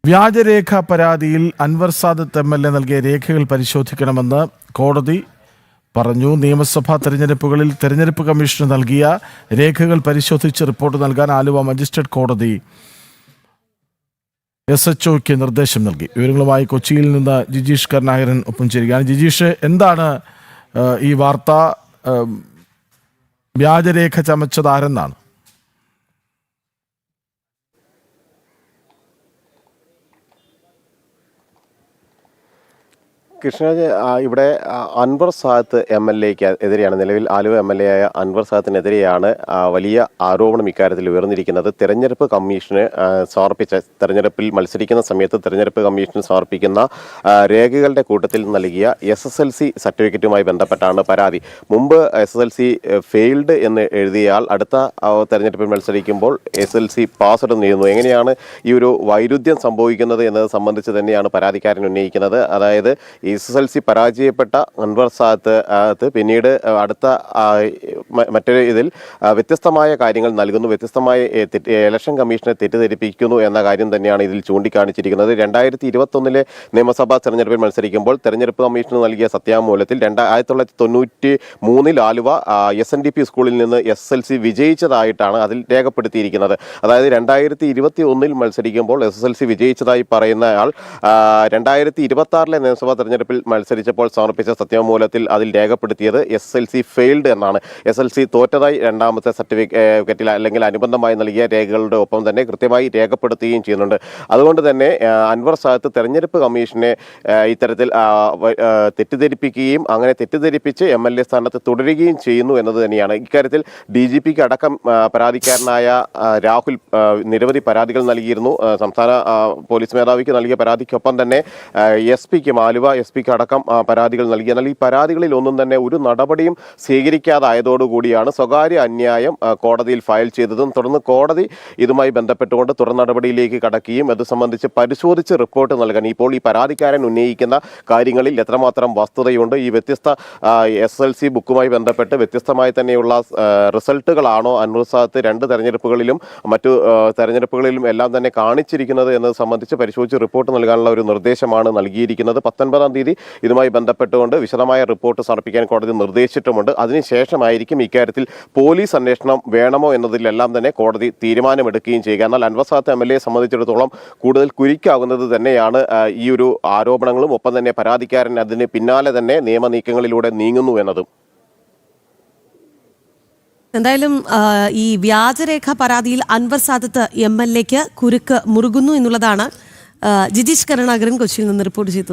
വ്യാജരേഖ പരാതിയിൽ അൻവർ സാദത്ത് MLA നൽകിയ രേഖകൾ പരിശോധിക്കണമെന്ന് കോടതി പറഞ്ഞു. നിയമസഭാ തെരഞ്ഞെടുപ്പുകളിൽ തെരഞ്ഞെടുപ്പ് കമ്മീഷന് നൽകിയ രേഖകൾ പരിശോധിച്ച് റിപ്പോർട്ട് നൽകാൻ ആലുവ മജിസ്ട്രേറ്റ് കോടതി SHOയ്ക്ക് നിർദ്ദേശം നൽകി. വിവരങ്ങളുമായി കൊച്ചിയിൽ നിന്ന് ജിജീഷ് കരുണാകരൻ ഒപ്പം ചേരുകയാണ്. ജിജീഷ്, എന്താണ് ഈ വാർത്ത? വ്യാജരേഖ ചമച്ചത് ആരെന്നാണ്? കൃഷ്ണരാജ്, ഇവിടെ അൻവർ സാദത്ത് MLAയ്ക്ക് എതിരെയാണ്, നിലവിൽ ആലുവ MLA ആയ അൻവർ സാദത്തിനെതിരെയാണ് വലിയ ആരോപണം ഇക്കാര്യത്തിൽ ഉയർന്നിരിക്കുന്നത്. തെരഞ്ഞെടുപ്പ് കമ്മീഷന് സമർപ്പിച്ച, തെരഞ്ഞെടുപ്പിൽ മത്സരിക്കുന്ന സമയത്ത് തെരഞ്ഞെടുപ്പ് കമ്മീഷന് സമർപ്പിക്കുന്ന രേഖകളുടെ കൂട്ടത്തിൽ നൽകിയ SSLC സർട്ടിഫിക്കറ്റുമായി ബന്ധപ്പെട്ടാണ് പരാതി. മുമ്പ് SSLC ഫെയിൽഡ് എന്ന് എഴുതിയാൽ അടുത്ത തെരഞ്ഞെടുപ്പിൽ മത്സരിക്കുമ്പോൾ SSLC പാസ്ഡ് എന്ന് എഴുതുന്നു. എങ്ങനെയാണ് ഈ ഒരു വൈരുദ്ധ്യം സംഭവിക്കുന്നത് എന്നത് സംബന്ധിച്ച് തന്നെയാണ് പരാതിക്കാരൻ ഉന്നയിക്കുന്നത്. അതായത് SSLC പരാജയപ്പെട്ട അൻവർ സാദത്ത് പിന്നീട് അടുത്ത മറ്റൊരു ഇതിൽ വ്യത്യസ്തമായ കാര്യങ്ങൾ നൽകുന്നു, വ്യത്യസ്തമായ ഇലക്ഷൻ കമ്മീഷനെ തെറ്റിദ്ധരിപ്പിക്കുന്നു എന്ന കാര്യം തന്നെയാണ് ഇതിൽ ചൂണ്ടിക്കാണിച്ചിരിക്കുന്നത്. 2021 നിയമസഭാ തെരഞ്ഞെടുപ്പിൽ മത്സരിക്കുമ്പോൾ തെരഞ്ഞെടുപ്പ് കമ്മീഷന് നൽകിയ സത്യാമൂലത്തിൽ 1993 ആലുവ SNDP സ്കൂളിൽ നിന്ന് SSLC വിജയിച്ചതായിട്ടാണ് അതിൽ രേഖപ്പെടുത്തിയിരിക്കുന്നത്. അതായത് 2021 മത്സരിക്കുമ്പോൾ SSLC വിജയിച്ചതായി പറയുന്നയാൾ 2026 നിയമസഭാ തെരഞ്ഞെടുപ്പിൽ മത്സരിച്ചപ്പോൾ സമർപ്പിച്ച സത്യവാങ്മൂലത്തിൽ അതിൽ രേഖപ്പെടുത്തിയത് SSLC ഫെയിൽഡ് എന്നാണ്. SSLC തോറ്റതായി രണ്ടാമത്തെ സർട്ടിഫിക്കറ്റിൽ അല്ലെങ്കിൽ അനുബന്ധമായി നൽകിയ രേഖകളുടെ ഒപ്പം തന്നെ കൃത്യമായി രേഖപ്പെടുത്തുകയും ചെയ്യുന്നുണ്ട്. അതുകൊണ്ട് തന്നെ അൻവർ സാദത്ത് തെരഞ്ഞെടുപ്പ് കമ്മീഷനെ ഇത്തരത്തിൽ തെറ്റിദ്ധരിപ്പിക്കുകയും അങ്ങനെ തെറ്റിദ്ധരിപ്പിച്ച് MLA സ്ഥാനത്ത് തുടരുകയും ചെയ്യുന്നു എന്നത് തന്നെയാണ്. ഇക്കാര്യത്തിൽ DGPക്ക് അടക്കം പരാതിക്കാരനായ രാഹുൽ നിരവധി പരാതികൾ നൽകിയിരുന്നു. സംസ്ഥാന പോലീസ് മേധാവിക്ക് നൽകിയ പരാതിക്കൊപ്പം തന്നെ SP-ക്കും ആലുവ SP-ക്ക് അടക്കം പരാതികൾ നൽകി. എന്നാൽ ഈ പരാതികളിൽ ഒന്നും തന്നെ ഒരു നടപടിയും സ്വീകരിക്കാതായതോടുകൂടിയാണ് സ്വകാര്യ അന്യായം കോടതിയിൽ ഫയൽ ചെയ്തതും തുടർന്ന് കോടതി ഇതുമായി ബന്ധപ്പെട്ടുകൊണ്ട് തുടർ നടപടിയിലേക്ക് കടക്കുകയും അത് സംബന്ധിച്ച് പരിശോധിച്ച് റിപ്പോർട്ട് നൽകാൻ, ഇപ്പോൾ ഈ പരാതിക്കാരൻ ഉന്നയിക്കുന്ന കാര്യങ്ങളിൽ എത്രമാത്രം വസ്തുതയുണ്ട്, ഈ വ്യത്യസ്ത SSLC ബുക്കുമായി ബന്ധപ്പെട്ട് വ്യത്യസ്തമായി തന്നെയുള്ള റിസൾട്ടുകളാണോ അൻവർ സാദത്ത് രണ്ട് തെരഞ്ഞെടുപ്പുകളിലും മറ്റു തെരഞ്ഞെടുപ്പുകളിലും എല്ലാം തന്നെ കാണിച്ചിരിക്കുന്നത് എന്നത് സംബന്ധിച്ച് പരിശോധിച്ച് റിപ്പോർട്ട് നൽകാനുള്ള ഒരു നിർദ്ദേശമാണ് നൽകിയിരിക്കുന്നത്. 19-ാം തീയതി ഇതുമായി ബന്ധപ്പെട്ടുകൊണ്ട് വിശദമായ റിപ്പോർട്ട് സമർപ്പിക്കാൻ കോടതി നിർദ്ദേശിച്ചിട്ടുമുണ്ട്. അതിനുശേഷമായിരിക്കും ഇക്കാര്യത്തിൽ പോലീസ് അന്വേഷണം വേണമോ എന്നതിലെല്ലാം തന്നെ കോടതി തീരുമാനമെടുക്കുകയും ചെയ്യുക. എന്നാൽ അൻവർ സാദത്ത് MLA സംബന്ധിച്ചിടത്തോളം കൂടുതൽ കുരുക്കാകുന്നത് തന്നെയാണ് ഈ ഒരു ആരോപണങ്ങളും ഒപ്പം തന്നെ പരാതിക്കാരൻ അതിന് പിന്നാലെ തന്നെ നിയമനീക്കങ്ങളിലൂടെ നീങ്ങുന്നു എന്നതും. എന്തായാലും ഈ വ്യാജരേഖ പരാതിയിൽ അൻവർ സാദത്ത് MLAയ്ക്ക് കുരുക്ക് മുറുകുന്നു എന്നുള്ളതാണ് ജിജീഷ് കരുണാകരൻ കൊച്ചിയിൽ നിന്ന് റിപ്പോർട്ട് ചെയ്തത്.